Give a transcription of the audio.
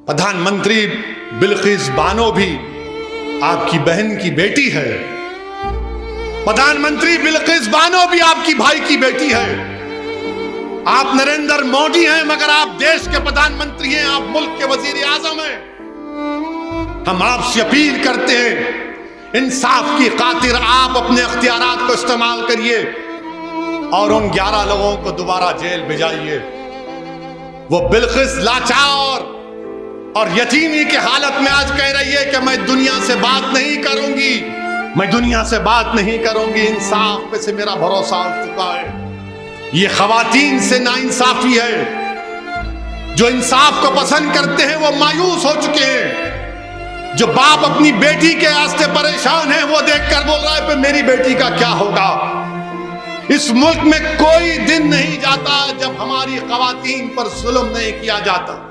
प्रधानमंत्री बिल्किस बानो भी आपकी बहन की बेटी है। प्रधानमंत्री बिल्किस बानो भी आपकी भाई की बेटी है। आप नरेंद्र मोदी हैं मगर आप देश के प्रधानमंत्री हैं, आप मुल्क के वजीर आजम हैं। हम आपसे अपील करते हैं, इंसाफ की खातिर आप अपने अख्तियारात को इस्तेमाल करिए और उन 11 लोगों को दोबारा जेल भिजाइए। वो बिल्किस लाचार और यतीमी की हालत में आज कह रही है कि मैं दुनिया से बात नहीं करूंगी, मैं दुनिया से बात नहीं करूंगी, इंसाफ पे से मेरा भरोसा उठ चुका है। ये खवातीन से नाइंसाफी है। जो इंसाफ को पसंद करते हैं वो मायूस हो चुके हैं। जो बाप अपनी बेटी के वास्ते परेशान है वो देखकर बोल रहा है कि मेरी बेटी का क्या होगा। इस मुल्क में कोई दिन नहीं जाता जब हमारी खवातीन पर जुल्म नहीं किया जाता।